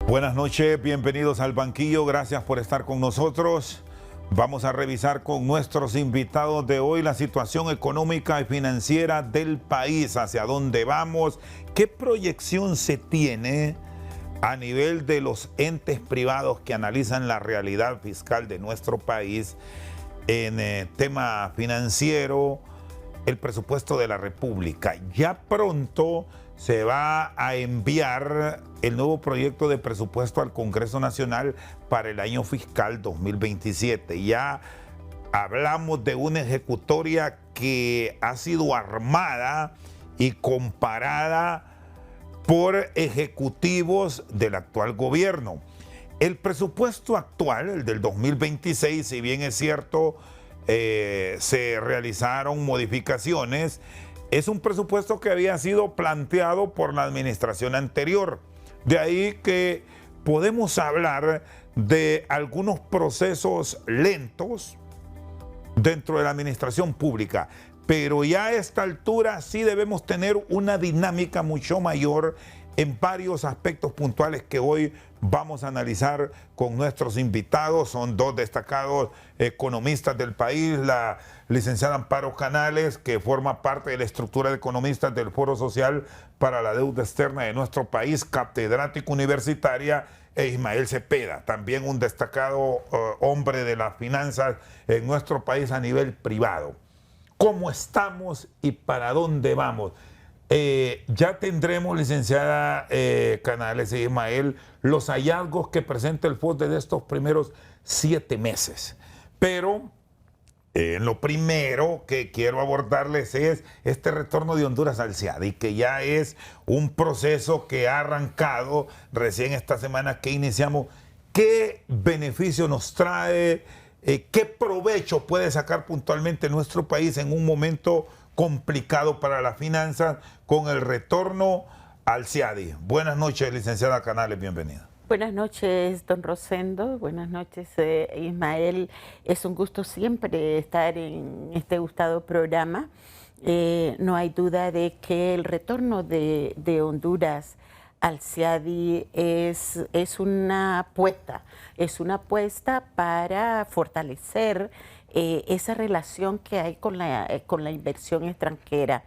Buenas noches, bienvenidos al banquillo, gracias por estar con nosotros. Vamos a revisar con nuestros invitados de hoy la situación económica y financiera del país, hacia dónde vamos, qué proyección se tiene a nivel de los entes privados que analizan la realidad fiscal de nuestro país en tema financiero, el presupuesto de la República. Ya pronto se va a enviar el nuevo proyecto de presupuesto al Congreso Nacional para el año fiscal 2027. Ya hablamos de una ejecutoria que ha sido armada y comparada por ejecutivos del actual gobierno. El presupuesto actual, el del 2026, si bien es cierto, se realizaron modificaciones, es un presupuesto que había sido planteado por la administración anterior. De ahí que podemos hablar de algunos procesos lentos dentro de la administración pública, pero ya a esta altura sí debemos tener una dinámica mucho mayor en varios aspectos puntuales que hoy vamos a analizar con nuestros invitados. Son dos destacados economistas del país, la licenciada Amparo Canales, que forma parte de la estructura de economistas del Foro Social para la Deuda Externa de nuestro país, catedrática universitaria, e Ismael Cepeda, también un destacado hombre de las finanzas en nuestro país a nivel privado. ¿Cómo estamos y para dónde vamos? Ya tendremos, licenciada Canales e Ismael, los hallazgos que presenta el FOSDE de estos primeros 7 meses. Pero lo primero que quiero abordarles es este retorno de Honduras al SEADI, que ya es un proceso que ha arrancado recién esta semana que iniciamos. ¿Qué beneficio nos trae? ¿Qué provecho puede sacar puntualmente nuestro país en un momento complicado para las finanzas con el retorno al SEADI? Buenas noches, licenciada Canales, bienvenida. Buenas noches, don Rosendo. Buenas noches, Ismael. Es un gusto siempre estar en este gustado programa. No hay duda de que el retorno de Honduras al SEADI es una apuesta para fortalecer esa relación que hay con la inversión extranjera.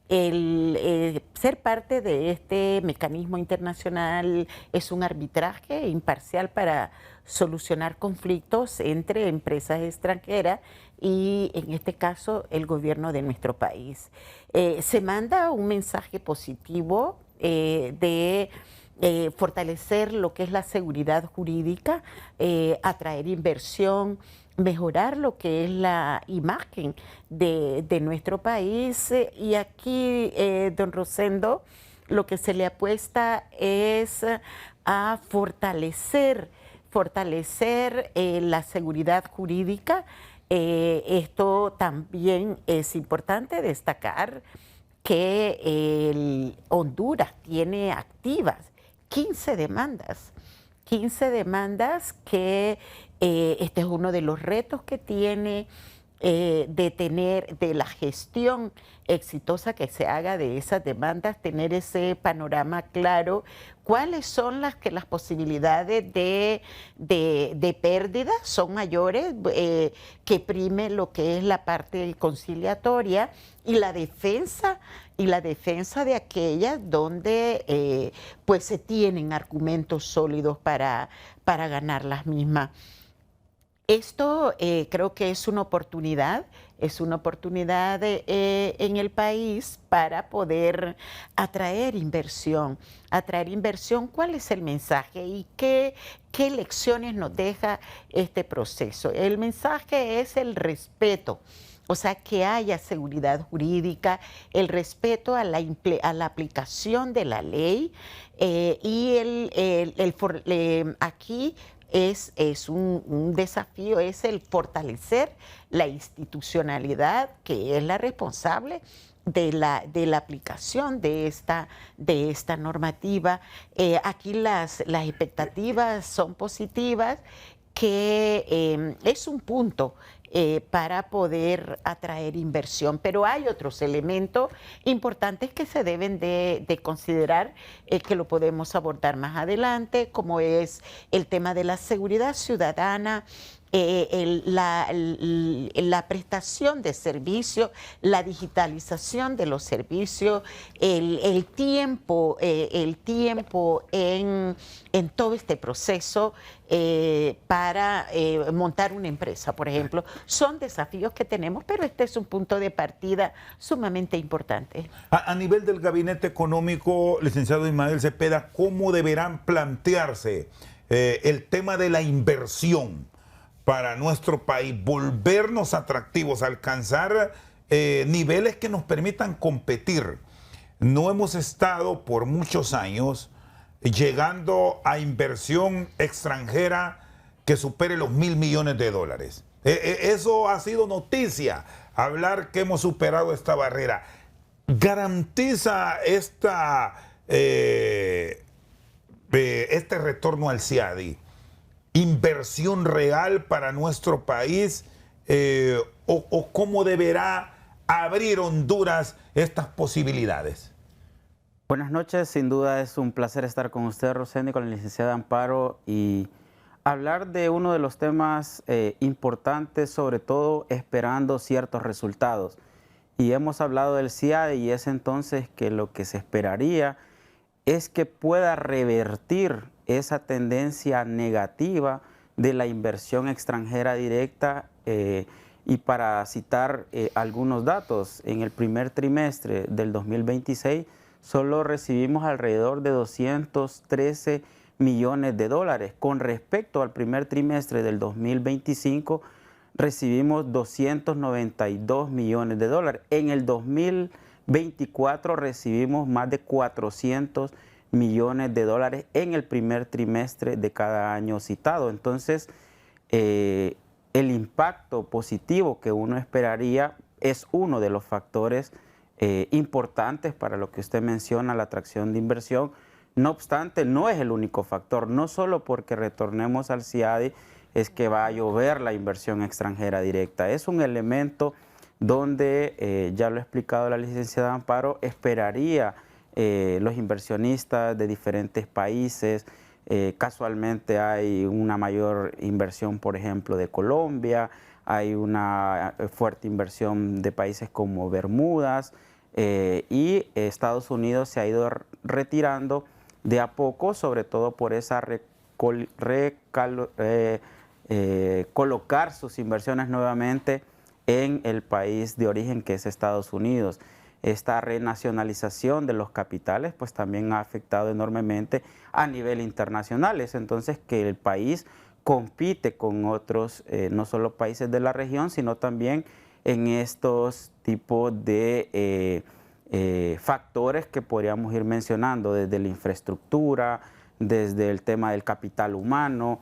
El ser parte de este mecanismo internacional es un arbitraje imparcial para solucionar conflictos entre empresas extranjeras y, en este caso, el gobierno de nuestro país. Se manda un mensaje positivo de fortalecer lo que es la seguridad jurídica, atraer inversión, mejorar lo que es la imagen de nuestro país. Y aquí, don Rosendo, lo que se le apuesta es a fortalecer la seguridad jurídica. Esto también es importante destacar que Honduras tiene activas 15 demandas que este es uno de los retos que tiene de la gestión exitosa que se haga de esas demandas, tener ese panorama claro, cuáles son las posibilidades de pérdida son mayores, que prime lo que es la parte conciliatoria y la defensa de aquellas donde pues se tienen argumentos sólidos para ganar las mismas. Esto creo que es una oportunidad en el país para poder atraer inversión. ¿Cuál es el mensaje y qué lecciones nos deja este proceso? El mensaje es el respeto. O sea, que haya seguridad jurídica, el respeto a la aplicación de la ley aquí es un desafío, es el fortalecer la institucionalidad que es la responsable de la aplicación de esta normativa. Aquí las expectativas son positivas, que es un punto para poder atraer inversión. Pero hay otros elementos importantes que se deben de considerar, que lo podemos abordar más adelante, como es el tema de la seguridad ciudadana, la prestación de servicios, la digitalización de los servicios, el tiempo en todo este proceso para montar una empresa, por ejemplo. Son desafíos que tenemos, pero este es un punto de partida sumamente importante. A nivel del gabinete económico, licenciado Ismael Cepeda, ¿cómo deberán plantearse el tema de la inversión para nuestro país, volvernos atractivos, alcanzar niveles que nos permitan competir? No hemos estado por muchos años llegando a inversión extranjera que supere los $1.000 millones. Eso ha sido noticia, hablar que hemos superado esta barrera. ¿Garantiza este retorno al CIADI inversión real para nuestro país, o cómo deberá abrir Honduras estas posibilidades? Buenas noches, sin duda es un placer estar con usted, Rosendo, y con la licenciada Amparo, y hablar de uno de los temas importantes, sobre todo esperando ciertos resultados. Y hemos hablado del CIADI, y es entonces que lo que se esperaría es que pueda revertir esa tendencia negativa de la inversión extranjera directa. Y para citar algunos datos, en el primer trimestre del 2026 solo recibimos alrededor de 213 millones de dólares. Con respecto al primer trimestre del 2025 recibimos 292 millones de dólares. En el 2024 recibimos más de 400 millones de dólares en el primer trimestre de cada año citado. Entonces, el impacto positivo que uno esperaría es uno de los factores importantes para lo que usted menciona, la atracción de inversión. No obstante, no es el único factor, no solo porque retornemos al CIADI es que va a llover la inversión extranjera directa. Es un elemento donde, ya lo ha explicado la licenciada Amparo, esperaría los inversionistas de diferentes países. Casualmente hay una mayor inversión, por ejemplo, de Colombia, hay una fuerte inversión de países como Bermudas, y Estados Unidos se ha ido retirando de a poco, sobre todo por esa colocar sus inversiones nuevamente en el país de origen, que es Estados Unidos. Esta renacionalización de los capitales pues también ha afectado enormemente a nivel internacional. Es entonces que el país compite con otros, no solo países de la región, sino también en estos tipos de factores que podríamos ir mencionando, desde la infraestructura, desde el tema del capital humano,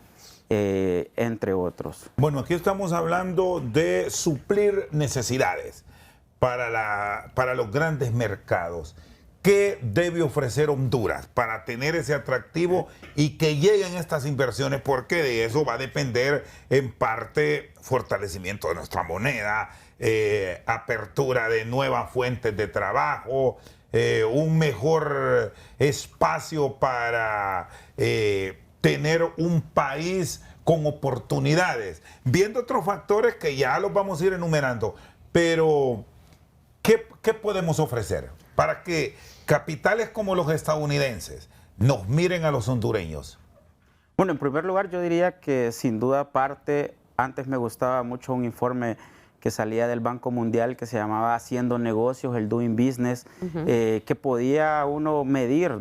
entre otros. Bueno, aquí estamos hablando de suplir necesidades para los grandes mercados. ¿Qué debe ofrecer Honduras para tener ese atractivo y que lleguen estas inversiones? Porque de eso va a depender en parte fortalecimiento de nuestra moneda, apertura de nuevas fuentes de trabajo, un mejor espacio para tener un país con oportunidades. Viendo otros factores que ya los vamos a ir enumerando, pero ¿qué podemos ofrecer para que capitales como los estadounidenses nos miren a los hondureños? Bueno, en primer lugar yo diría que sin duda antes me gustaba mucho un informe que salía del Banco Mundial que se llamaba Haciendo Negocios, el Doing Business, que podía uno medir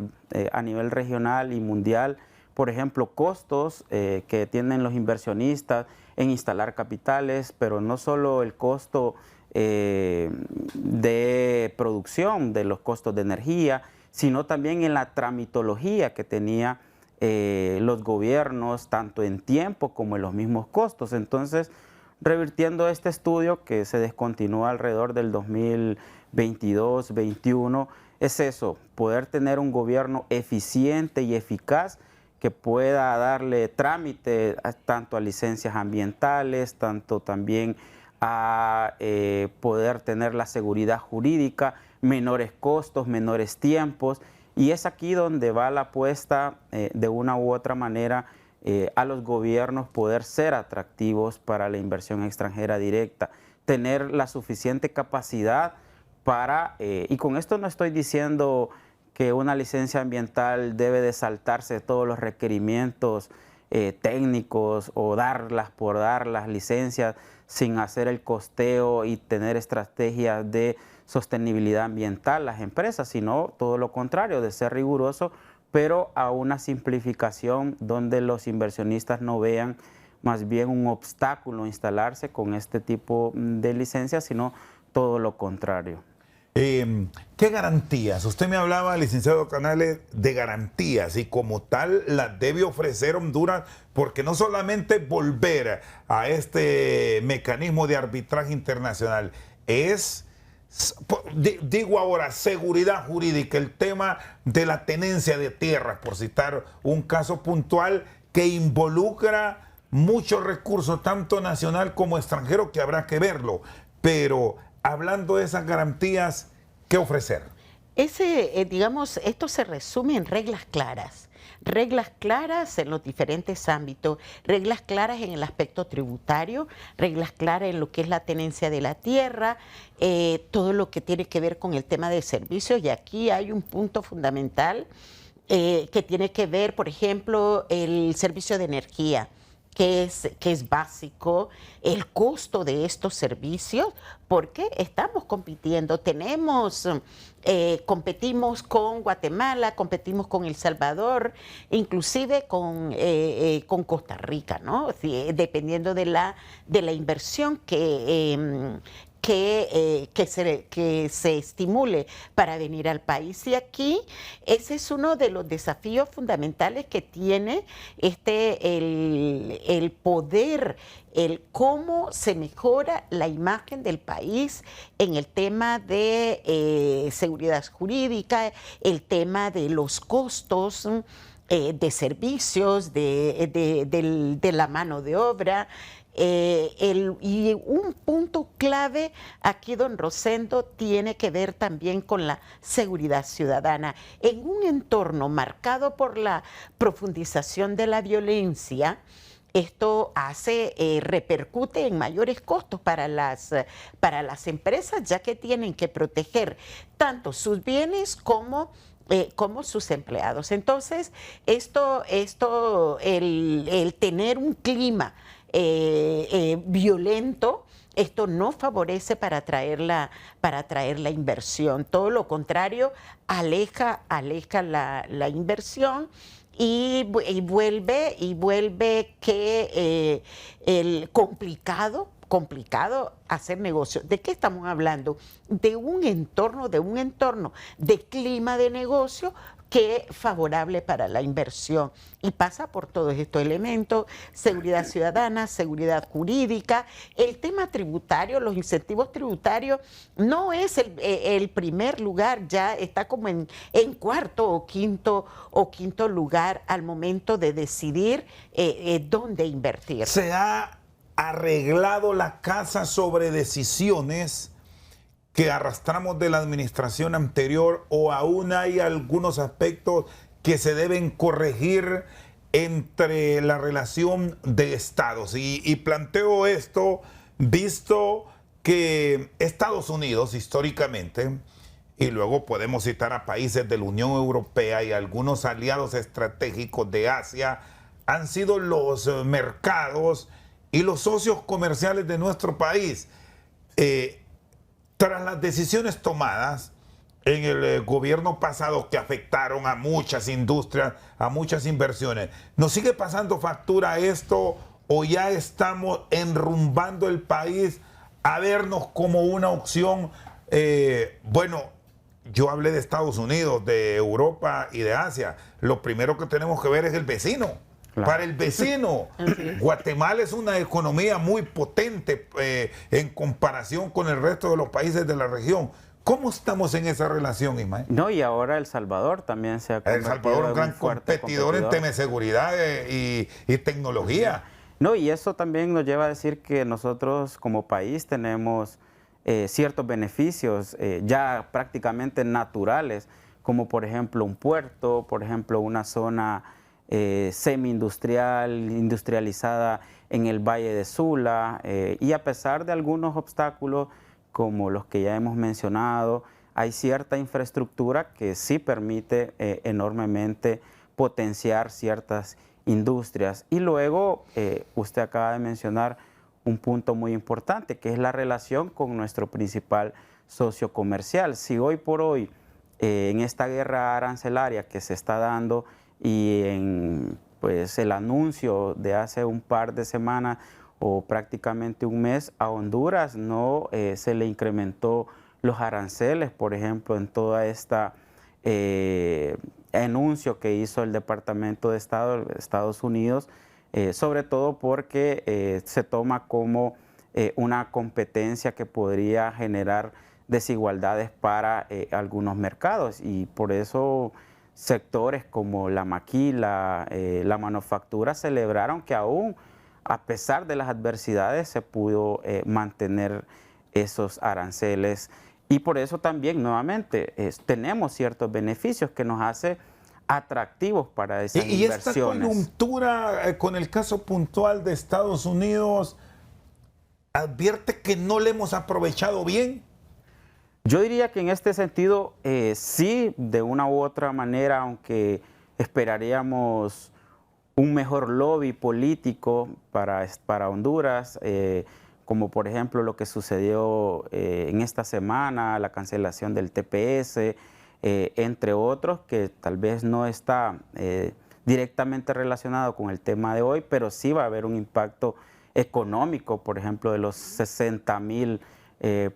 a nivel regional y mundial, por ejemplo, costos que tienen los inversionistas en instalar capitales, pero no solo el costo de producción, de los costos de energía, sino también en la tramitología que tenía los gobiernos, tanto en tiempo como en los mismos costos. Entonces, revirtiendo este estudio que se descontinúa alrededor del 2022-21, es eso, poder tener un gobierno eficiente y eficaz que pueda darle trámite tanto a licencias ambientales, tanto también a poder tener la seguridad jurídica, menores costos, menores tiempos, y es aquí donde va la apuesta de una u otra manera a los gobiernos poder ser atractivos para la inversión extranjera directa, tener la suficiente capacidad para, y con esto no estoy diciendo que una licencia ambiental debe de saltarse todos los requerimientos técnicos o darlas por dar las licencias sin hacer el costeo y tener estrategias de sostenibilidad ambiental las empresas, sino todo lo contrario, de ser riguroso, pero a una simplificación donde los inversionistas no vean más bien un obstáculo instalarse con este tipo de licencias, sino todo lo contrario. ¿Qué garantías? Usted me hablaba, licenciado Canales, de garantías y como tal las debe ofrecer Honduras, porque no solamente volver a este mecanismo de arbitraje internacional, es, digo ahora, seguridad jurídica, el tema de la tenencia de tierras, por citar un caso puntual que involucra muchos recursos, tanto nacional como extranjero, que habrá que verlo, pero hablando de esas garantías, ¿qué ofrecer? Digamos, esto se resume en reglas claras en los diferentes ámbitos, reglas claras en el aspecto tributario, reglas claras en lo que es la tenencia de la tierra, todo lo que tiene que ver con el tema de servicios, y aquí hay un punto fundamental que tiene que ver, por ejemplo, el servicio de energía, que es básico, el costo de estos servicios, porque estamos compitiendo, competimos con Guatemala, competimos con El Salvador, inclusive con Costa Rica, ¿no? Dependiendo de la inversión que se estimule para venir al país. Y aquí ese es uno de los desafíos fundamentales que tiene el poder, el cómo se mejora la imagen del país en el tema de seguridad jurídica, el tema de los costos de servicios, de la mano de obra. Y un punto clave aquí, don Rosendo, tiene que ver también con la seguridad ciudadana. En un entorno marcado por la profundización de la violencia, esto repercute en mayores costos para las empresas, ya que tienen que proteger tanto sus bienes como sus empleados. Entonces, el tener un clima violento, esto no favorece para atraer la inversión. Todo lo contrario, aleja la inversión y vuelve que el complicado hacer negocio. ¿De qué estamos hablando? De un entorno de clima de negocio que es favorable para la inversión, y pasa por todos estos elementos: seguridad ciudadana, seguridad jurídica, el tema tributario, los incentivos tributarios no es el primer lugar, ya está como en cuarto o quinto lugar al momento de decidir dónde invertir. Se ha arreglado la casa sobre decisiones que arrastramos de la administración anterior, o aún hay algunos aspectos que se deben corregir entre la relación de estados. Y planteo esto visto que Estados Unidos históricamente, y luego podemos citar a países de la Unión Europea y algunos aliados estratégicos de Asia, han sido los mercados y los socios comerciales de nuestro país. Tras las decisiones tomadas en el gobierno pasado que afectaron a muchas industrias, a muchas inversiones, ¿nos sigue pasando factura esto o ya estamos enrumbando el país a vernos como una opción? Bueno, yo hablé de Estados Unidos, de Europa y de Asia. Lo primero que tenemos que ver es el vecino. Claro. Para el vecino, Guatemala es una economía muy potente en comparación con el resto de los países de la región. ¿Cómo estamos en esa relación, Ismael? No, y ahora El Salvador también se ha convertido El Salvador, un gran competidor en temas de seguridad y tecnología. No, y eso también nos lleva a decir que nosotros como país tenemos ciertos beneficios ya prácticamente naturales, como por ejemplo un puerto, por ejemplo una zona semi-industrial, industrializada en el Valle de Sula, y a pesar de algunos obstáculos como los que ya hemos mencionado, hay cierta infraestructura que sí permite enormemente potenciar ciertas industrias. Y luego, usted acaba de mencionar un punto muy importante, que es la relación con nuestro principal socio comercial. Si hoy por hoy, en esta guerra arancelaria que se está dando y en pues, el anuncio de hace un par de semanas o prácticamente un mes, a Honduras no se le incrementó los aranceles, por ejemplo, en toda esta anuncio que hizo el Departamento de Estado de Estados Unidos, sobre todo porque se toma como una competencia que podría generar desigualdades para algunos mercados, y por eso sectores como la maquila, la manufactura celebraron que aún a pesar de las adversidades se pudo mantener esos aranceles, y por eso también nuevamente tenemos ciertos beneficios que nos hace atractivos para esas inversiones. ¿Y esta coyuntura con el caso puntual de Estados Unidos advierte que no le hemos aprovechado bien? Yo diría que en este sentido sí, de una u otra manera, aunque esperaríamos un mejor lobby político para Honduras, como por ejemplo lo que sucedió en esta semana, la cancelación del TPS, entre otros, que tal vez no está directamente relacionado con el tema de hoy, pero sí va a haber un impacto económico, por ejemplo, de los 60,000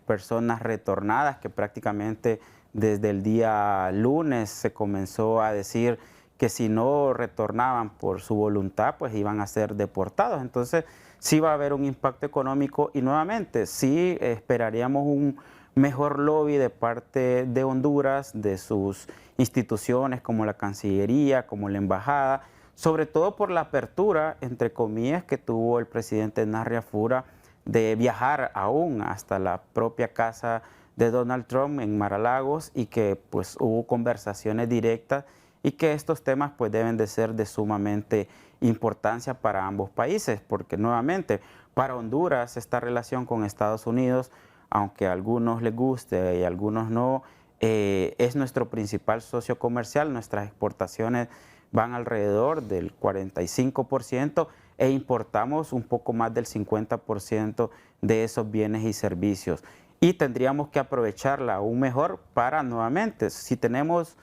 personas retornadas, que prácticamente desde el día lunes se comenzó a decir que si no retornaban por su voluntad, pues iban a ser deportados. Entonces, sí va a haber un impacto económico, y nuevamente, sí esperaríamos un mejor lobby de parte de Honduras, de sus instituciones como la Cancillería, como la Embajada, sobre todo por la apertura, entre comillas, que tuvo el presidente Narria Fura de viajar aún hasta la propia casa de Donald Trump en Mar-a-Lagos, y que pues hubo conversaciones directas, y que estos temas pues deben de ser de sumamente importancia para ambos países, porque nuevamente para Honduras esta relación con Estados Unidos, aunque a algunos les guste y a algunos no, es nuestro principal socio comercial. Nuestras exportaciones van alrededor del 45% e importamos un poco más del 50% de esos bienes y servicios. Y tendríamos que aprovecharla aún mejor para, nuevamente, si tenemos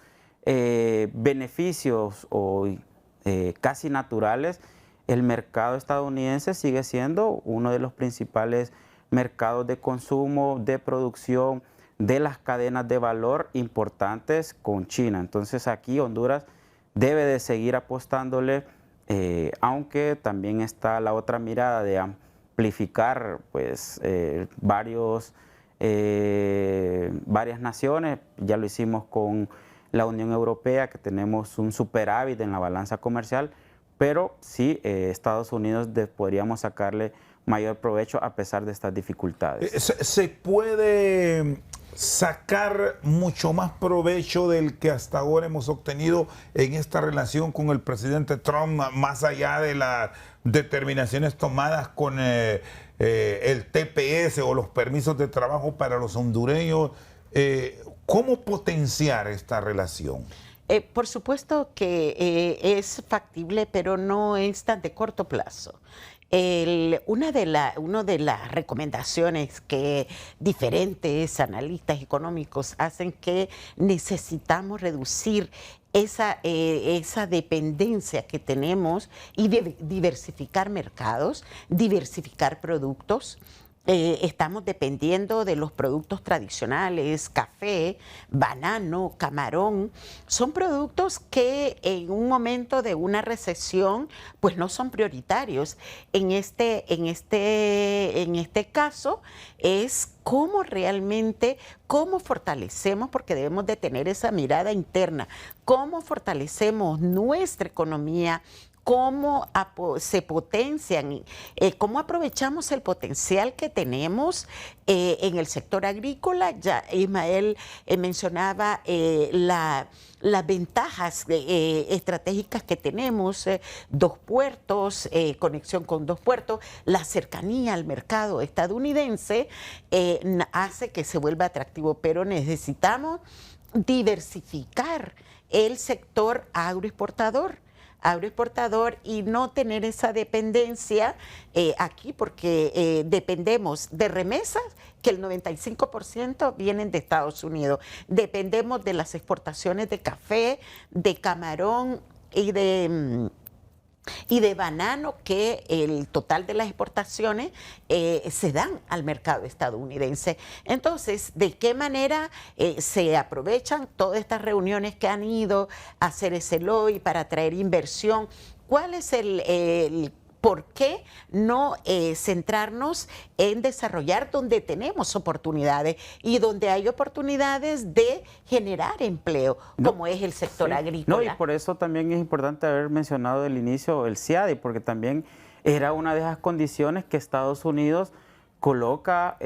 beneficios o casi naturales, el mercado estadounidense sigue siendo uno de los principales mercados de consumo, de producción, de las cadenas de valor importantes con China. Entonces aquí Honduras debe de seguir apostándole, aunque también está la otra mirada de amplificar pues, varias naciones. Ya lo hicimos con la Unión Europea, que tenemos un superávit en la balanza comercial, pero sí, Estados Unidos podríamos sacarle mayor provecho a pesar de estas dificultades. ¿Se puede sacar mucho más provecho del que hasta ahora hemos obtenido en esta relación con el presidente Trump, más allá de las determinaciones tomadas con el TPS o los permisos de trabajo para los hondureños? ¿Cómo potenciar esta relación? Por supuesto que es factible, pero no es tan de corto plazo. Una de las recomendaciones que diferentes analistas económicos hacen, que necesitamos reducir esa dependencia que tenemos y diversificar mercados, diversificar productos. Estamos dependiendo de los productos tradicionales, café, banano, camarón. Son productos que en un momento de una recesión pues no son prioritarios. En este caso es cómo fortalecemos, porque debemos de tener esa mirada interna, cómo fortalecemos nuestra economía, cómo se potencian, cómo aprovechamos el potencial que tenemos en el sector agrícola. Ya Ismael mencionaba las ventajas estratégicas que tenemos, 2 puertos, conexión con 2 puertos, la cercanía al mercado estadounidense hace que se vuelva atractivo, pero necesitamos diversificar el sector agroexportador y no tener esa dependencia aquí, porque dependemos de remesas, que el 95% vienen de Estados Unidos. Dependemos de las exportaciones de café, de camarón y de banano, que el total de las exportaciones se dan al mercado estadounidense. Entonces, ¿de qué manera se aprovechan todas estas reuniones que han ido a hacer ese lobby para atraer inversión? ¿Cuál es el ¿por qué no centrarnos en desarrollar donde tenemos oportunidades y donde hay oportunidades de generar empleo, como es el sector agrícola? No, y por eso también es importante haber mencionado del inicio el CIADI, porque también era una de esas condiciones que Estados Unidos coloca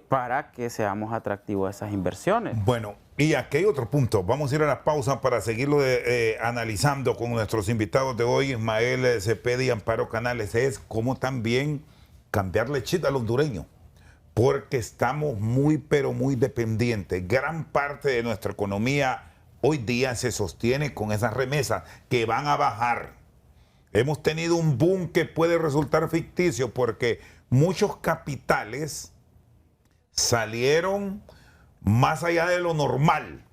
para que seamos atractivos a esas inversiones. Bueno, y aquí hay otro punto. Vamos a ir a la pausa para seguirlo analizando con nuestros invitados de hoy, Ismael Cepeda y Amparo Canales. Es cómo también cambiarle chip al hondureño, porque estamos muy, pero muy dependientes. Gran parte de nuestra economía hoy día se sostiene con esas remesas que van a bajar. Hemos tenido un boom que puede resultar ficticio porque muchos capitales salieron más allá de lo normal.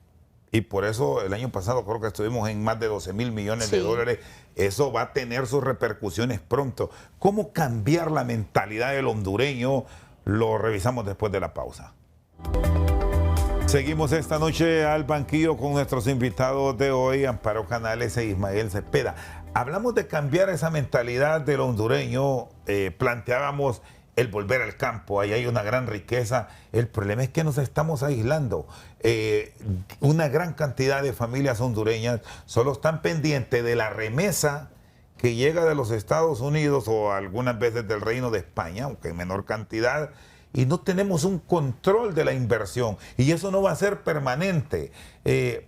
Y por eso el año pasado creo que estuvimos en más de 12 mil millones de dólares. Eso va a tener sus repercusiones pronto. ¿Cómo cambiar la mentalidad del hondureño? Lo revisamos después de la pausa. Seguimos esta noche al banquillo con nuestros invitados de hoy, Amparo Canales e Ismael Cepeda. Hablamos de cambiar esa mentalidad del hondureño. Planteábamos el volver al campo, ahí hay una gran riqueza. El problema es que nos estamos aislando. Una gran cantidad de familias hondureñas solo están pendientes de la remesa que llega de los Estados Unidos o algunas veces del Reino de España, aunque en menor cantidad, y no tenemos un control de la inversión, y eso no va a ser permanente.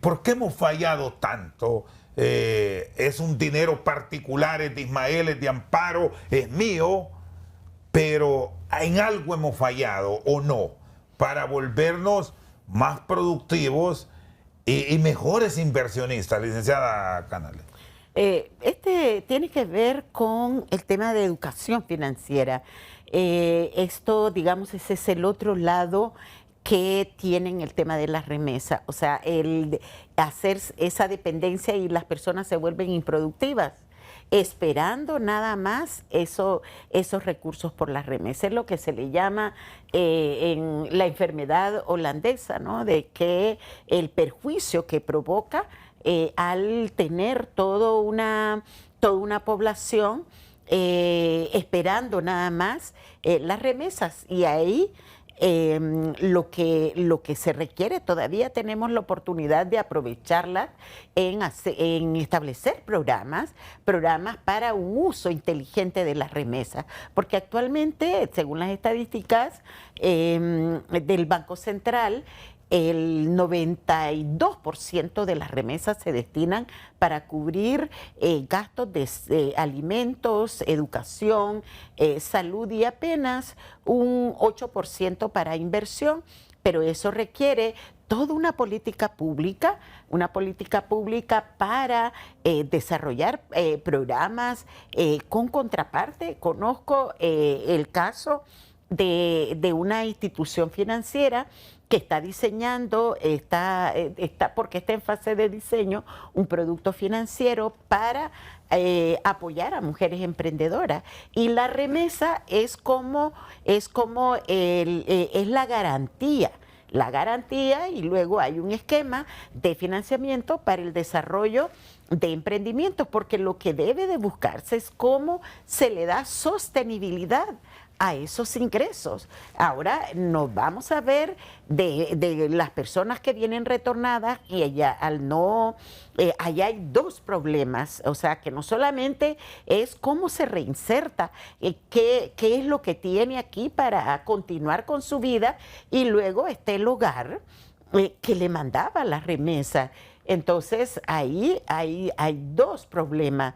¿Por qué hemos fallado tanto? Es un dinero particular, es de Ismael, es de Amparo, es mío, pero en algo hemos fallado o no, para volvernos más productivos y mejores inversionistas, licenciada Canales. Este tiene que ver con el tema de educación financiera. Esto, digamos, ese es el otro lado que tienen el tema de las remesas, o sea, el hacer esa dependencia y las personas se vuelven improductivas, esperando nada más esos recursos por las remesas. Es lo que se le llama en la enfermedad holandesa, ¿no? De que el perjuicio que provoca al tener toda una población esperando nada más las remesas, y ahí lo que se requiere, todavía tenemos la oportunidad de aprovecharlas en establecer programas para un uso inteligente de las remesas, porque actualmente, según las estadísticas del Banco Central, el 92% de las remesas se destinan para cubrir gastos de alimentos, educación, salud, y apenas un 8% para inversión, pero eso requiere toda una política pública para desarrollar programas con contraparte. Conozco el caso de una institución financiera que está diseñando, porque está en fase de diseño, un producto financiero para apoyar a mujeres emprendedoras. Y la remesa es la garantía, y luego hay un esquema de financiamiento para el desarrollo de emprendimientos, porque lo que debe de buscarse es cómo se le da sostenibilidad a esos ingresos. Ahora nos vamos a ver de las personas que vienen retornadas y allá allá hay dos problemas, o sea que no solamente es cómo se reinserta, qué es lo que tiene aquí para continuar con su vida, y luego está el hogar que le mandaba la remesa. Entonces, ahí hay dos problemas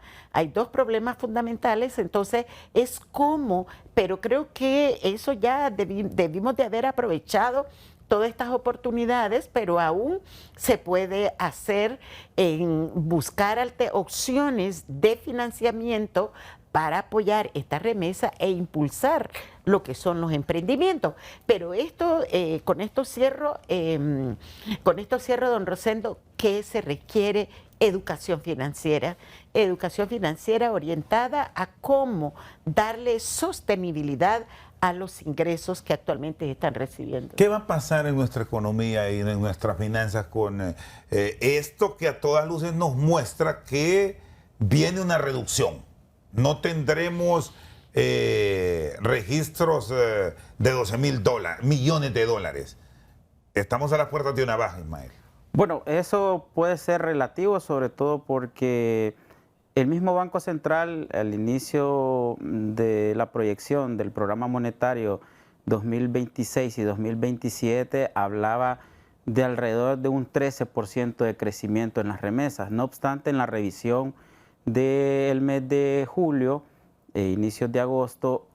fundamentales. Entonces, es cómo, pero creo que eso ya debimos de haber aprovechado todas estas oportunidades, pero aún se puede hacer en buscar opciones de financiamiento para apoyar esta remesa e impulsar lo que son los emprendimientos. Pero esto, con esto cierro, don Rosendo, que se requiere educación financiera orientada a cómo darle sostenibilidad a los ingresos que actualmente están recibiendo. ¿Qué va a pasar en nuestra economía y en nuestras finanzas con esto que a todas luces nos muestra que viene una reducción? No tendremos registros de 12.000 millones de dólares. Estamos a las puertas de una baja, Ismael. Bueno, eso puede ser relativo, sobre todo porque el mismo Banco Central, al inicio de la proyección del programa monetario 2026 y 2027, hablaba de alrededor de un 13% de crecimiento en las remesas. No obstante, en la revisión del mes de julio, inicios de agosto,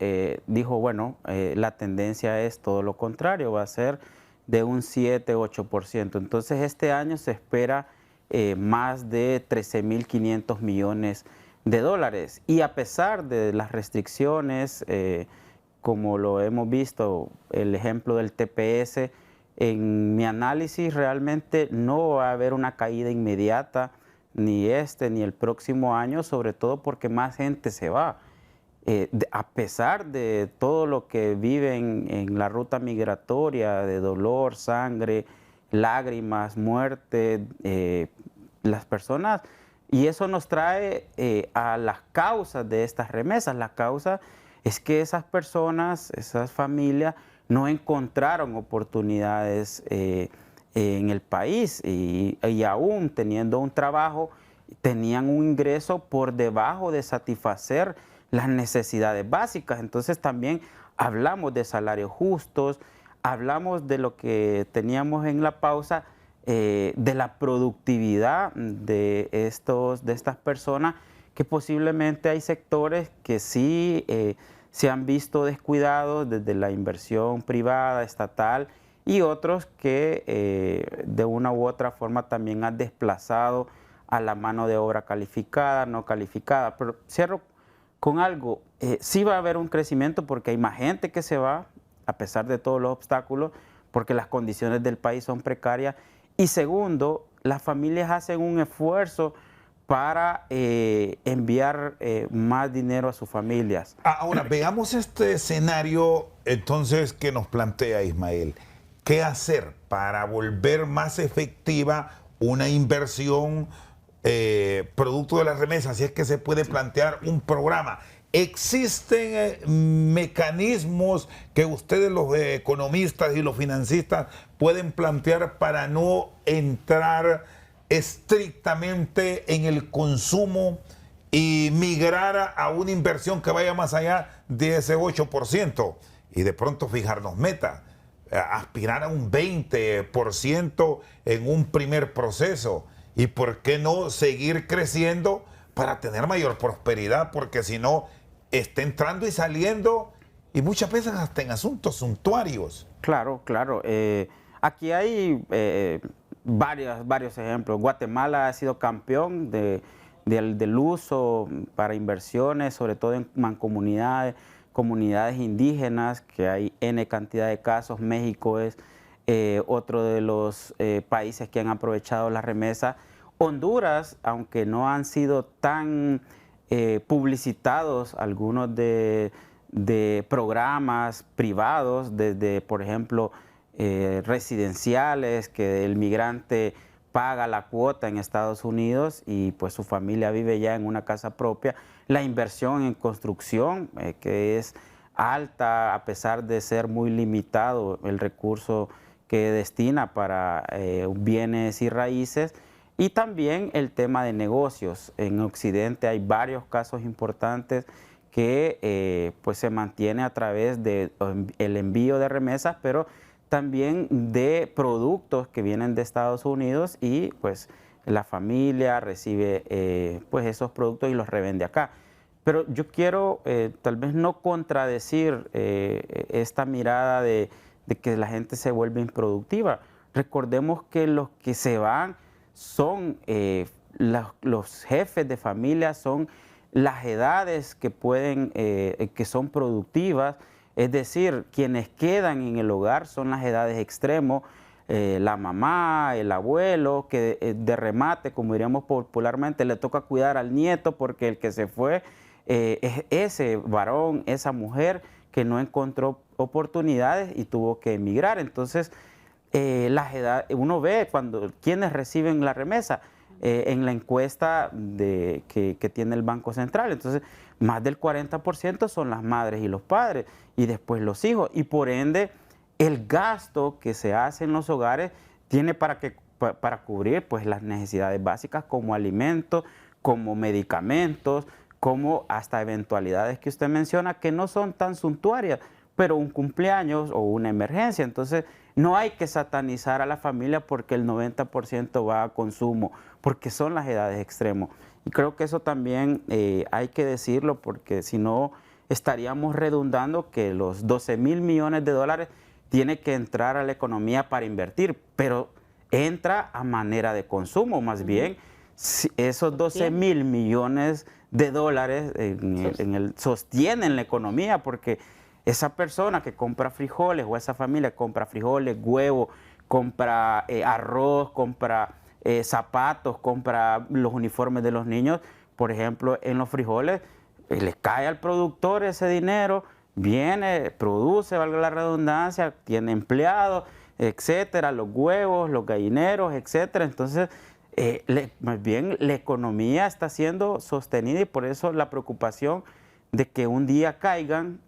dijo, bueno, la tendencia es todo lo contrario, va a ser de un 7-8%. Entonces, este año se espera más de 13.500 millones de dólares. Y a pesar de las restricciones, como lo hemos visto, el ejemplo del TPS, en mi análisis realmente no va a haber una caída inmediata, ni ni el próximo año, sobre todo porque más gente se va. A pesar de todo lo que viven en la ruta migratoria, de dolor, sangre, lágrimas, muerte, las personas, y eso nos trae a las causas de estas remesas. La causa es que esas personas, esas familias, no encontraron oportunidades en el país y aún teniendo un trabajo, tenían un ingreso por debajo de satisfacer las necesidades básicas. Entonces también hablamos de salarios justos, hablamos de lo que teníamos en la pausa, de la productividad de estas personas, que posiblemente hay sectores que sí se han visto descuidados desde la inversión privada, estatal, y otros que de una u otra forma también han desplazado a la mano de obra calificada, no calificada. Pero cierro con algo, sí va a haber un crecimiento porque hay más gente que se va, a pesar de todos los obstáculos, porque las condiciones del país son precarias. Y segundo, las familias hacen un esfuerzo para enviar más dinero a sus familias. Ahora, veamos este escenario entonces que nos plantea Ismael. ¿Qué hacer para volver más efectiva una inversión producto de las remesas, si es que se puede plantear un programa? ¿Existen mecanismos que ustedes, los economistas y los financistas, pueden plantear para no entrar estrictamente en el consumo y migrar a una inversión que vaya más allá de ese 8% y de pronto fijarnos metas, aspirar a un 20% en un primer proceso? ¿Y por qué no seguir creciendo para tener mayor prosperidad? Porque si no, está entrando y saliendo, y muchas veces hasta en asuntos suntuarios. Claro, claro. Aquí hay varios ejemplos. Guatemala ha sido campeón del uso para inversiones, sobre todo en mancomunidades, comunidades indígenas, que hay N cantidad de casos. México es otro de los países que han aprovechado la remesa. Honduras, aunque no han sido tan publicitados algunos de programas privados, desde, por ejemplo, residenciales, que el migrante paga la cuota en Estados Unidos y pues su familia vive ya en una casa propia. La inversión en construcción, que es alta a pesar de ser muy limitado el recurso que destina para bienes y raíces. Y también el tema de negocios. En Occidente hay varios casos importantes que pues se mantiene a través del envío de remesas, pero también de productos que vienen de Estados Unidos y pues la familia recibe pues esos productos y los revende acá. Pero yo quiero tal vez no contradecir esta mirada de que la gente se vuelve improductiva. Recordemos que los que se van son los jefes de familia, son las edades que pueden, que son productivas, es decir, quienes quedan en el hogar son las edades extremos, la mamá, el abuelo, que de remate, como diríamos popularmente, le toca cuidar al nieto porque el que se fue es ese varón, esa mujer que no encontró oportunidades y tuvo que emigrar. Entonces, las edades, uno ve cuando quienes reciben la remesa en la encuesta que tiene el Banco Central. Entonces, más del 40% son las madres y los padres y después los hijos. Y por ende, el gasto que se hace en los hogares tiene para cubrir pues, las necesidades básicas como alimentos, como medicamentos, como hasta eventualidades que usted menciona que no son tan suntuarias, pero un cumpleaños o una emergencia. Entonces, no hay que satanizar a la familia porque el 90% va a consumo, porque son las edades extremas. Y creo que eso también hay que decirlo porque si no estaríamos redundando que los 12.000 millones de dólares tiene que entrar a la economía para invertir, pero entra a manera de consumo, más bien esos 12.000 millones de dólares sostienen la economía porque esa persona que compra frijoles o esa familia que compra frijoles, huevo, compra arroz, compra zapatos, compra los uniformes de los niños, por ejemplo, en los frijoles, le cae al productor ese dinero, viene, produce, valga la redundancia, tiene empleados, etcétera, los huevos, los gallineros, etcétera. Entonces, más bien la economía está siendo sostenida y por eso la preocupación de que un día caigan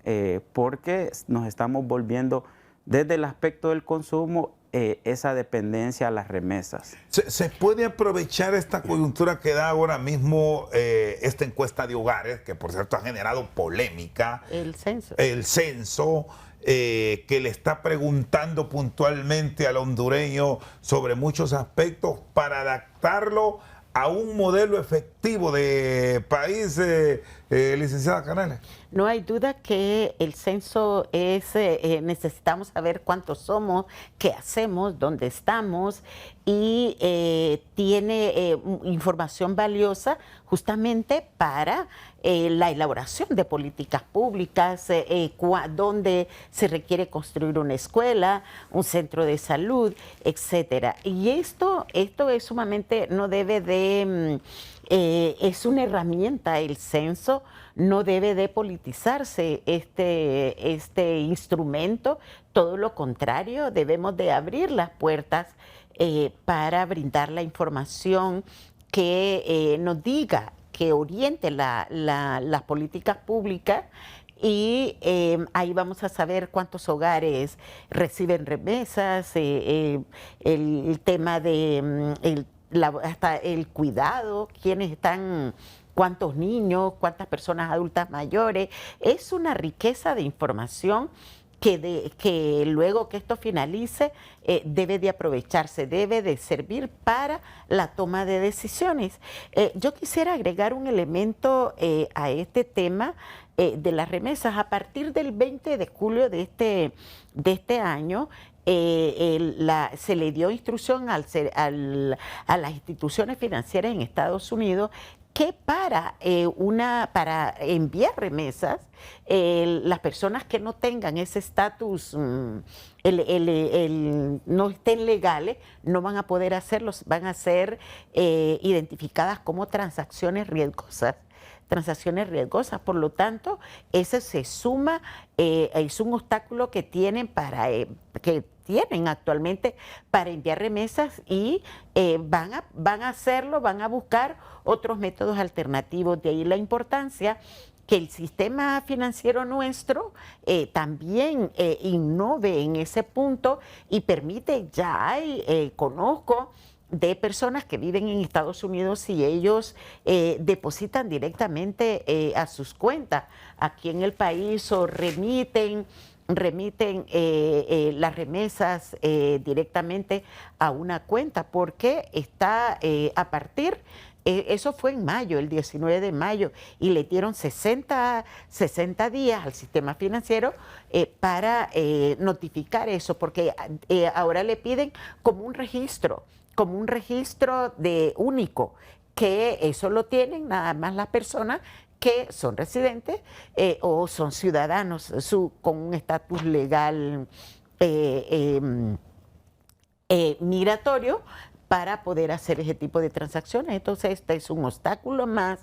porque nos estamos volviendo desde el aspecto del consumo esa dependencia a las remesas. ¿Se puede aprovechar esta coyuntura que da ahora mismo esta encuesta de hogares, que por cierto ha generado polémica? El censo. El censo, que le está preguntando puntualmente al hondureño sobre muchos aspectos para adaptarlo a un modelo efectivo de país, licenciada Canales? No hay duda que el censo es, necesitamos saber cuántos somos, qué hacemos, dónde estamos y tiene información valiosa justamente para la elaboración de políticas públicas, donde se requiere construir una escuela, un centro de salud, etcétera. Y esto es sumamente, no debe de, es una herramienta el censo, no debe de politizarse este instrumento, todo lo contrario, debemos de abrir las puertas para brindar la información que nos diga, que oriente las políticas públicas y ahí vamos a saber cuántos hogares reciben remesas, el tema de hasta el cuidado, quiénes están, cuántos niños, cuántas personas adultas mayores. Es una riqueza de información que luego que esto finalice debe de aprovecharse, debe de servir para la toma de decisiones. Yo quisiera agregar un elemento a este tema de las remesas. A partir del 20 de julio de este año, se le dio instrucción a las instituciones financieras en Estados Unidos que para enviar remesas, las personas que no tengan ese estatus, no estén legales, no van a poder hacerlos, van a ser identificadas como transacciones riesgosas. Por lo tanto, ese se suma, es un obstáculo que tienen tienen actualmente para enviar remesas y van a hacerlo, van a buscar otros métodos alternativos. De ahí la importancia que el sistema financiero nuestro también innove en ese punto y permite, conozco de personas que viven en Estados Unidos y ellos depositan directamente a sus cuentas aquí en el país o remiten las remesas directamente a una cuenta, porque está a partir, eso fue en mayo, el 19 de mayo, y le dieron 60 días al sistema financiero para notificar eso, porque ahora le piden como un registro de único, que eso lo tienen nada más las personas que son residentes o son ciudadanos con un estatus legal migratorio para poder hacer ese tipo de transacciones. Entonces, este es un obstáculo más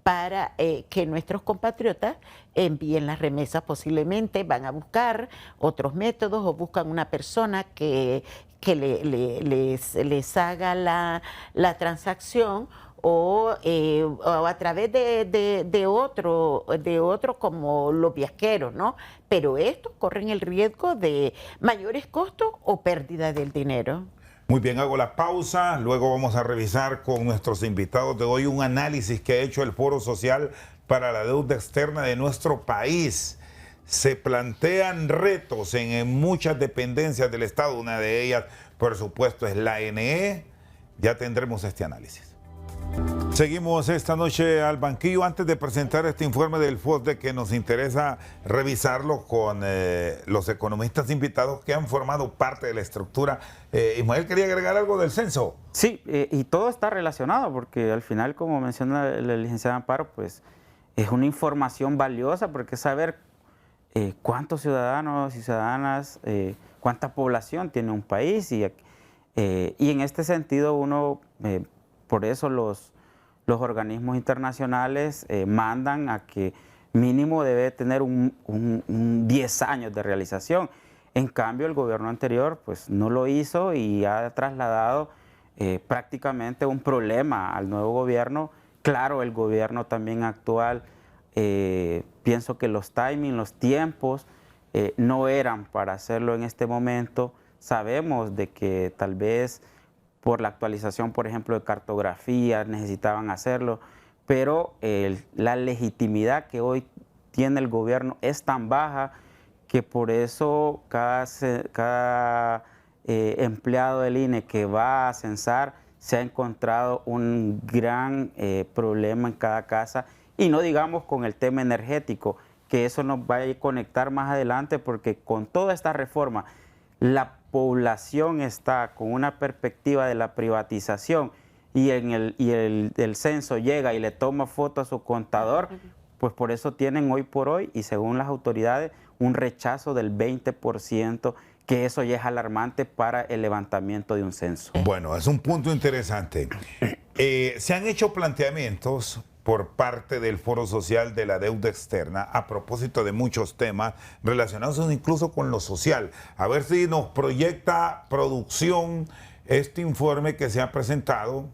para que nuestros compatriotas envíen las remesas. Posiblemente van a buscar otros métodos o buscan una persona que les haga la transacción o a través de otro como los viajeros, ¿no? Pero estos corren el riesgo de mayores costos o pérdida del dinero. Muy bien, hago la pausa, luego vamos a revisar con nuestros invitados de hoy un análisis que ha hecho el Foro Social para la Deuda Externa de nuestro país. Se plantean retos en muchas dependencias del Estado, una de ellas, por supuesto, es la ANE. Ya tendremos este análisis. Seguimos esta noche al banquillo. Antes de presentar este informe del FOSDE, que nos interesa revisarlo con los economistas invitados que han formado parte de la estructura. Ismael, ¿quería agregar algo del censo? Sí, y todo está relacionado, porque al final, como menciona la licenciada Amparo, pues es una información valiosa, porque saber cuántos ciudadanos y ciudadanas, cuánta población tiene un país, y en este sentido uno, por eso los organismos internacionales mandan a que mínimo debe tener un 10 años de realización. En cambio, el gobierno anterior pues no lo hizo y ha trasladado prácticamente un problema al nuevo gobierno. Claro, el gobierno también actual, pienso que los timings, los tiempos no eran para hacerlo en este momento. Sabemos de que tal vez por la actualización, por ejemplo, de cartografía, necesitaban hacerlo, pero la legitimidad que hoy tiene el gobierno es tan baja que por eso cada empleado del INE que va a censar se ha encontrado un gran problema en cada casa, y no digamos con el tema energético, que eso nos va a conectar más adelante, porque con toda esta reforma, la población está con una perspectiva de la privatización y el censo llega y le toma foto a su contador, pues por eso tienen hoy por hoy, y según las autoridades, un rechazo del 20%, que eso ya es alarmante para el levantamiento de un censo. Bueno, es un punto interesante. Se han hecho planteamientos por parte del Foro Social de la Deuda Externa a propósito de muchos temas relacionados incluso con lo social. A ver si nos proyecta producción este informe que se ha presentado.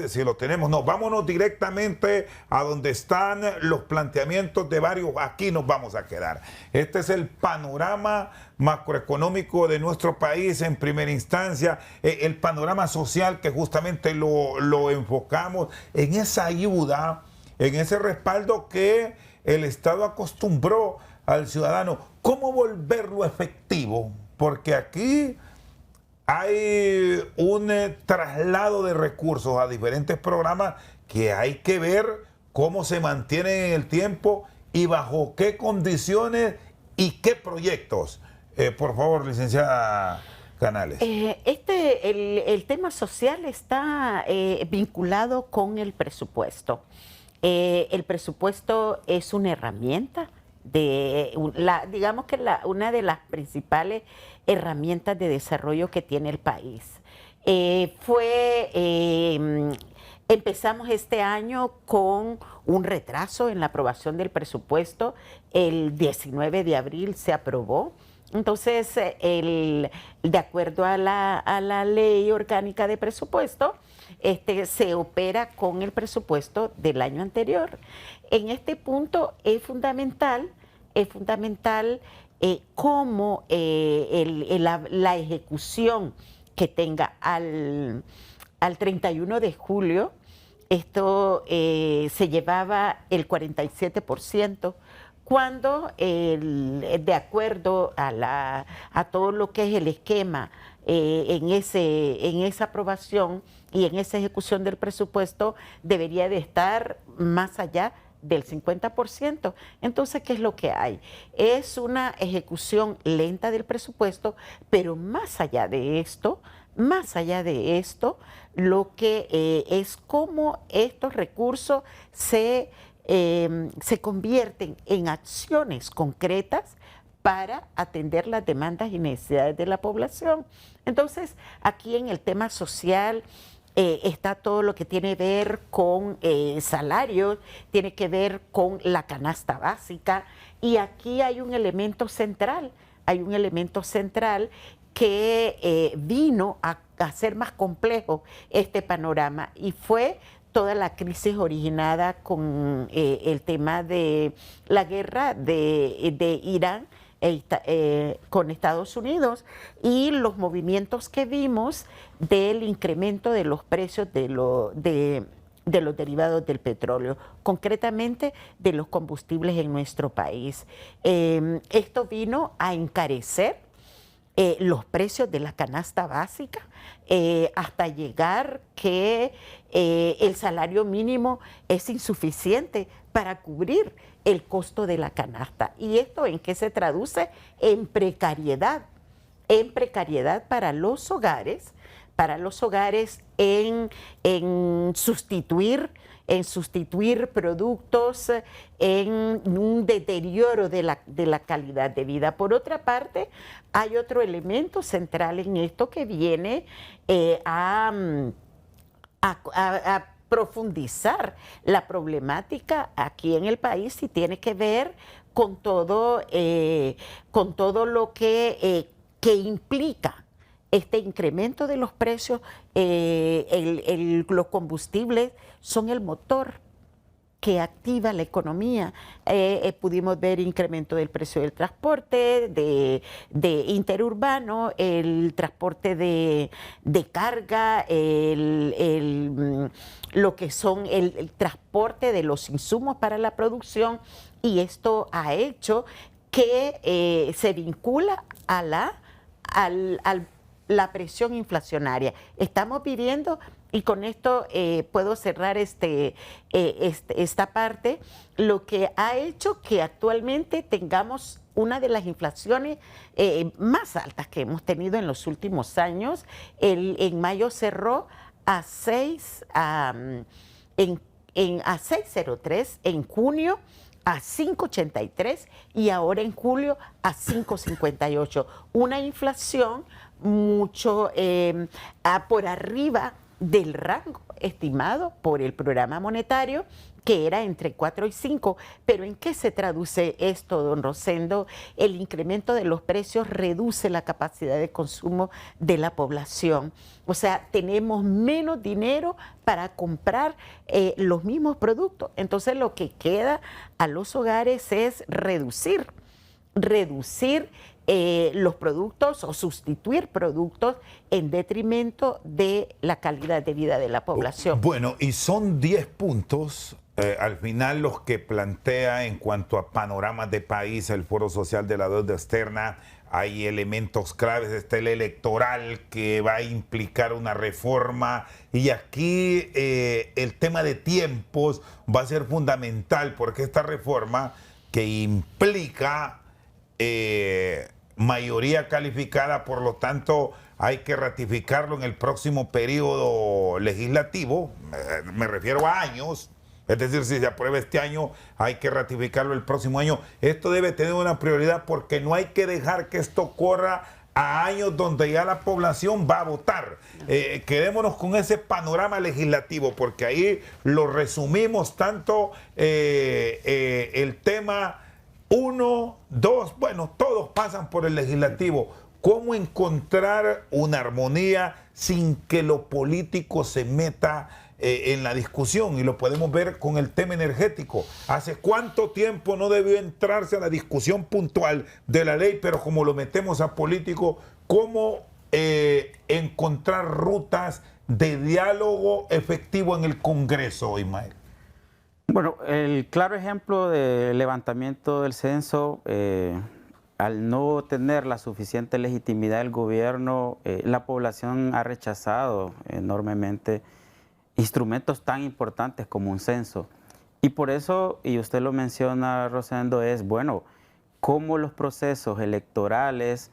Si lo tenemos, no, vámonos directamente a donde están los planteamientos de varios. Aquí nos vamos a quedar. Este es el panorama macroeconómico de nuestro país en primera instancia, el panorama social que justamente lo enfocamos en esa ayuda, en ese respaldo que el Estado acostumbró al ciudadano. ¿Cómo volverlo efectivo? Porque aquí hay un traslado de recursos a diferentes programas que hay que ver cómo se mantienen en el tiempo y bajo qué condiciones y qué proyectos. Por favor, licenciada Canales. El tema social está vinculado con el presupuesto. El presupuesto es una herramienta digamos que una de las principales herramientas de desarrollo que tiene el país. Empezamos este año con un retraso en la aprobación del presupuesto. El 19 de abril se aprobó Entonces, de acuerdo a la ley orgánica de presupuesto, se opera con el presupuesto del año anterior. En este punto es fundamental cómo la ejecución que tenga al 31 de julio, esto se llevaba el 47%, cuando de acuerdo a todo lo que es el esquema en esa aprobación y en esa ejecución del presupuesto, debería de estar más allá del 50%. Entonces, ¿qué es lo que hay? Es una ejecución lenta del presupuesto, pero más allá de esto, lo que es cómo estos recursos se convierten en acciones concretas para atender las demandas y necesidades de la población. Entonces, aquí en el tema social está todo lo que tiene que ver con salarios, tiene que ver con la canasta básica, y aquí hay un elemento central, que vino a hacer más complejo este panorama, y fue toda la crisis originada con el tema de la guerra de Irán con Estados Unidos, y los movimientos que vimos del incremento de los precios de los derivados del petróleo, concretamente de los combustibles en nuestro país. Esto vino a encarecer los precios de la canasta básica, hasta llegar que el salario mínimo es insuficiente para cubrir el costo de la canasta. ¿Y esto en qué se traduce? En precariedad para los hogares, en sustituir productos, en un deterioro de la calidad de vida. Por otra parte, hay otro elemento central en esto que viene a profundizar la problemática aquí en el país, y tiene que ver con todo lo que implica este incremento de los precios. Los combustibles son el motor que activa la economía. Pudimos ver incremento del precio del transporte, de interurbano, el transporte de carga, lo que son el transporte de los insumos para la producción, y esto ha hecho que se vincula a la presión inflacionaria. Estamos viviendo, y con esto puedo cerrar esta parte, lo que ha hecho que actualmente tengamos una de las inflaciones más altas que hemos tenido en los últimos años. En mayo cerró a 6,03, en junio a 5,83 y ahora en julio a 5,58. Una inflación mucho por arriba del rango estimado por el programa monetario, que era entre 4 y 5. Pero ¿en qué se traduce esto, don Rosendo? El incremento de los precios reduce la capacidad de consumo de la población. O sea, tenemos menos dinero para comprar los mismos productos. Entonces, lo que queda a los hogares es reducir los productos o sustituir productos en detrimento de la calidad de vida de la población. Bueno, y son 10 puntos al final los que plantea en cuanto a panoramas de país el Foro Social de la Deuda Externa. Hay elementos claves, está el electoral que va a implicar una reforma, y aquí el tema de tiempos va a ser fundamental, porque esta reforma que implica mayoría calificada, por lo tanto hay que ratificarlo en el próximo periodo legislativo, me refiero a años. Es decir, si se aprueba este año, hay que ratificarlo el próximo año. Esto debe tener una prioridad, porque no hay que dejar que esto corra a años donde ya la población va a votar. Quedémonos con ese panorama legislativo, porque ahí lo resumimos tanto el tema uno, dos, bueno, todos pasan por el legislativo. ¿Cómo encontrar una armonía sin que lo político se meta en la discusión? Y lo podemos ver con el tema energético. ¿Hace cuánto tiempo no debió entrarse a la discusión puntual de la ley? Pero como lo metemos a político, ¿cómo encontrar rutas de diálogo efectivo en el Congreso, Ismael? Bueno, el claro ejemplo del levantamiento del censo, al no tener la suficiente legitimidad del gobierno, la población ha rechazado enormemente instrumentos tan importantes como un censo. Y por eso, y usted lo menciona, Rosendo, es, bueno, cómo los procesos electorales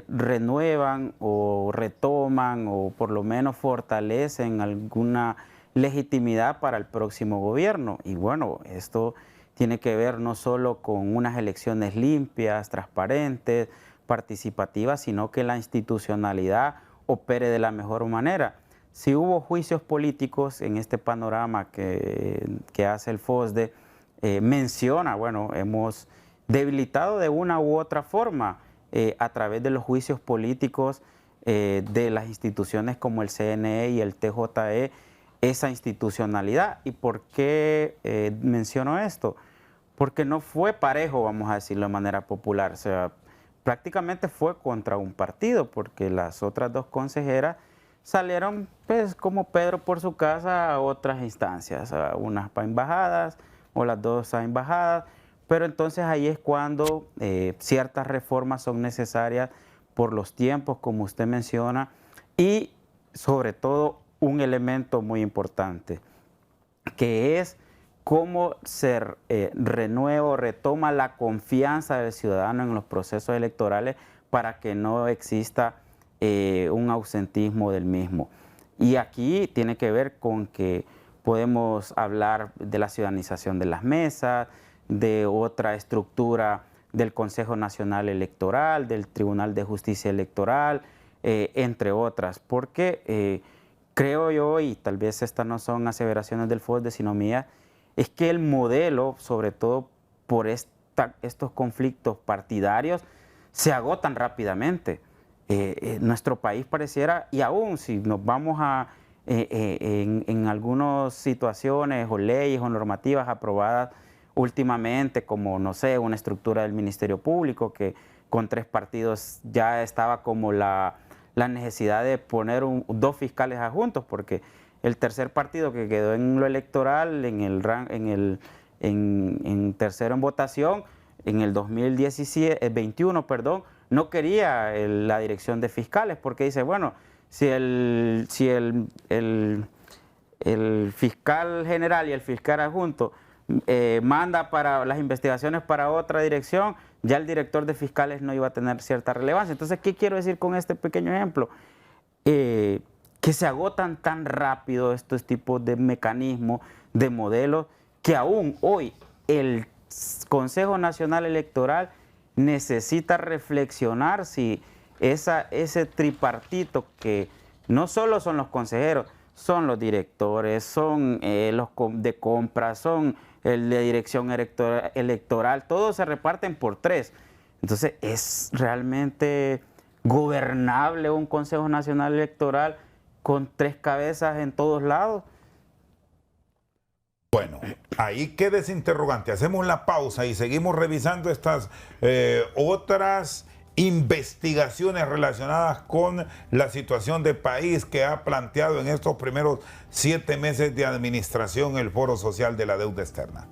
renuevan o retoman o por lo menos fortalecen alguna legitimidad para el próximo gobierno. Y bueno, esto tiene que ver no solo con unas elecciones limpias, transparentes, participativas, sino que la institucionalidad opere de la mejor manera. Si hubo juicios políticos en este panorama que hace el FOSDE, menciona, bueno, hemos debilitado de una u otra forma a través de los juicios políticos de las instituciones como el CNE y el TJE, esa institucionalidad. ¿Y por qué menciono esto? Porque no fue parejo, vamos a decirlo de manera popular, o sea, prácticamente fue contra un partido, porque las otras dos consejeras salieron pues como Pedro por su casa a otras instancias, a unas para embajadas o las dos a embajadas, pero entonces ahí es cuando ciertas reformas son necesarias por los tiempos, como usted menciona, y sobre todo un elemento muy importante, que es cómo se renueva, retoma la confianza del ciudadano en los procesos electorales para que no exista un ausentismo del mismo. Y aquí tiene que ver con que podemos hablar de la ciudadanización de las mesas, de otra estructura del Consejo Nacional Electoral, del Tribunal de Justicia Electoral, entre otras, porque creo yo, y tal vez estas no son aseveraciones del FOSDE, sino mías, es que el modelo, sobre todo por estos conflictos partidarios, se agotan rápidamente. Nuestro país pareciera, y aún si nos vamos a en algunas situaciones o leyes o normativas aprobadas últimamente, como, no sé, una estructura del Ministerio Público, que con 3 partidos ya estaba como la necesidad de poner 2 fiscales adjuntos, porque el tercer partido que quedó en lo electoral, en tercero en votación, en el 2021, perdón, no quería la dirección de fiscales, porque dice, bueno, si el fiscal general y el fiscal adjunto manda para las investigaciones para otra dirección, ya el director de fiscales no iba a tener cierta relevancia. Entonces, ¿qué quiero decir con este pequeño ejemplo? Que se agotan tan rápido estos tipos de mecanismos, de modelos, que aún hoy el Consejo Nacional Electoral necesita reflexionar si ese tripartito, que no solo son los consejeros, son los directores, son los de compras, son el de dirección electoral, todos se reparten por 3. Entonces, ¿es realmente gobernable un Consejo Nacional Electoral con 3 cabezas en todos lados? Bueno, ahí queda ese interrogante. Hacemos la pausa y seguimos revisando estas otras investigaciones relacionadas con la situación de país que ha planteado en estos primeros 7 meses de administración el Foro Social de la Deuda Externa.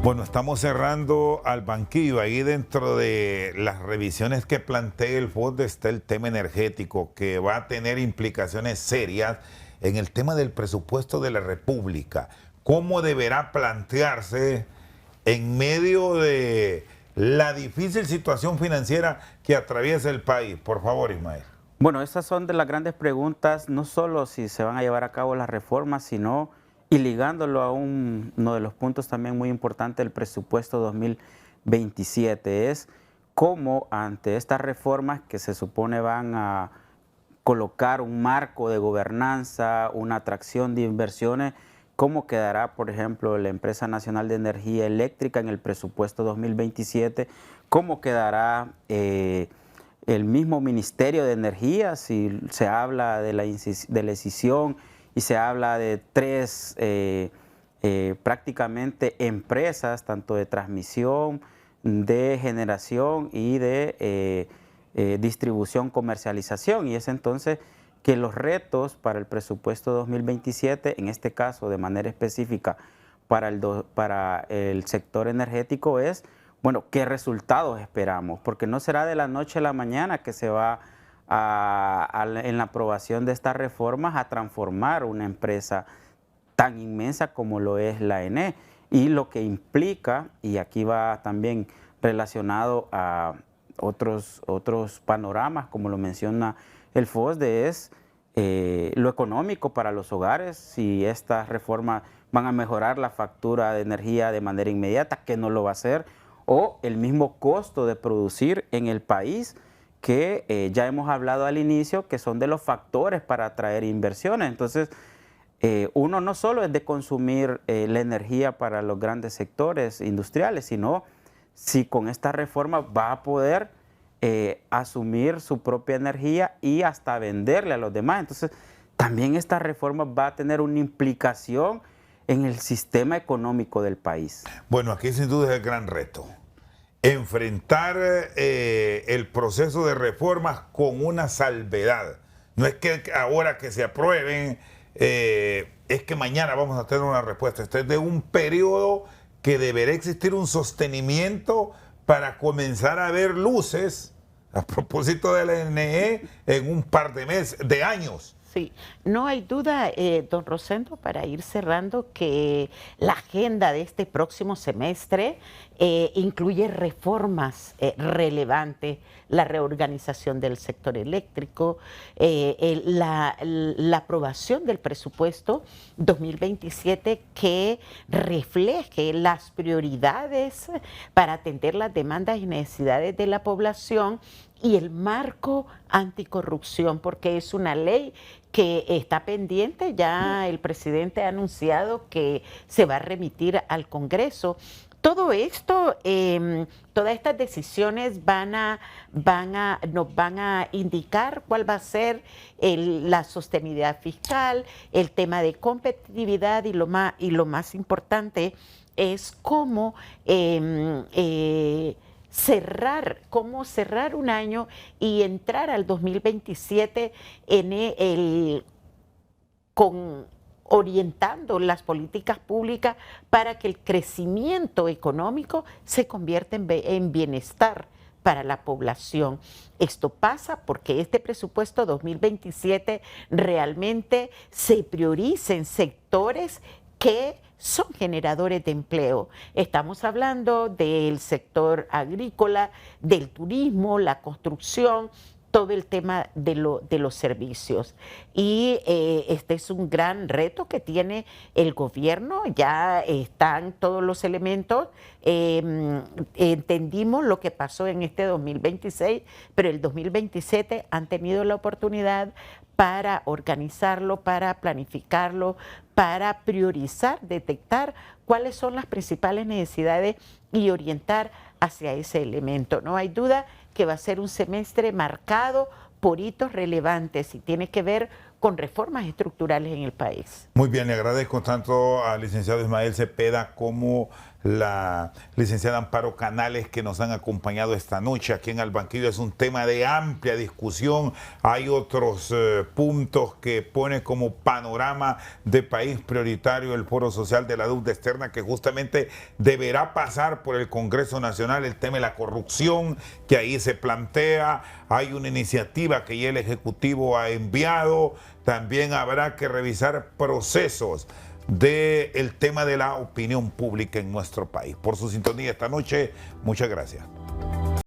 Bueno, estamos cerrando al banquillo. Ahí dentro de las revisiones que plantea el FOSDE está el tema energético, que va a tener implicaciones serias en el tema del presupuesto de la República. ¿Cómo deberá plantearse en medio de la difícil situación financiera que atraviesa el país? Por favor, Ismael. Bueno, esas son de las grandes preguntas, no solo si se van a llevar a cabo las reformas, sino, y ligándolo a uno de los puntos también muy importantes del presupuesto 2027, es cómo ante estas reformas que se supone van a colocar un marco de gobernanza, una atracción de inversiones, cómo quedará, por ejemplo, la Empresa Nacional de Energía Eléctrica en el presupuesto 2027, cómo quedará el mismo Ministerio de Energía, si se habla de la escisión y se habla de tres prácticamente empresas, tanto de transmisión, de generación y de distribución, comercialización, y es entonces que los retos para el presupuesto 2027, en este caso de manera específica para el sector energético, es, bueno, ¿qué resultados esperamos? Porque no será de la noche a la mañana que se va en la aprobación de estas reformas a transformar una empresa tan inmensa como lo es la ENE, y lo que implica, y aquí va también relacionado a otros panoramas, como lo menciona el FOSDE, es lo económico para los hogares, si estas reformas van a mejorar la factura de energía de manera inmediata, que no lo va a hacer, o el mismo costo de producir en el país, que ya hemos hablado al inicio, que son de los factores para atraer inversiones. Entonces, uno no solo es de consumir la energía para los grandes sectores industriales, sino si con esta reforma va a poder asumir su propia energía y hasta venderle a los demás. Entonces, también esta reforma va a tener una implicación en el sistema económico del país. Bueno, aquí sin duda es el gran reto. Enfrentar el proceso de reformas con una salvedad. No es que ahora que se aprueben, es que mañana vamos a tener una respuesta. Este es de un periodo que deberá existir un sostenimiento para comenzar a ver luces a propósito de la NE en un par de meses, de años. Sí, no hay duda, don Rosendo, para ir cerrando, que la agenda de este próximo semestre incluye reformas relevantes, la reorganización del sector eléctrico, la aprobación del presupuesto 2027 que refleje las prioridades para atender las demandas y necesidades de la población, y el marco anticorrupción, porque es una ley que está pendiente. Ya el presidente ha anunciado que se va a remitir al Congreso. Todo esto, todas estas decisiones nos van a indicar cuál va a ser la sostenibilidad fiscal, el tema de competitividad, y lo más importante es cómo cerrar un año y entrar al 2027 orientando las políticas públicas para que el crecimiento económico se convierta en bienestar para la población. Esto pasa porque este presupuesto 2027 realmente se prioriza en sectores que son generadores de empleo. Estamos hablando del sector agrícola, del turismo, la construcción, todo el tema de los servicios. Y este es un gran reto que tiene el gobierno. Ya están todos los elementos. Entendimos lo que pasó en este 2026, pero el 2027 han tenido la oportunidad para organizarlo, para planificarlo, para priorizar, detectar cuáles son las principales necesidades y orientar hacia ese elemento. No hay duda que va a ser un semestre marcado por hitos relevantes y tiene que ver con reformas estructurales en el país. Muy bien, le agradezco tanto al licenciado Ismael Cepeda como la licenciada Amparo Canales, que nos han acompañado esta noche aquí en Al Banquillo. Es un tema de amplia discusión. Hay otros puntos que pone como panorama de país prioritario el Foro Social de la Deuda Externa, que justamente deberá pasar por el Congreso Nacional. El tema de la corrupción que ahí se plantea. Hay una iniciativa que ya el Ejecutivo ha enviado. También habrá que revisar procesos del tema de la opinión pública en nuestro país. Por su sintonía esta noche, muchas gracias.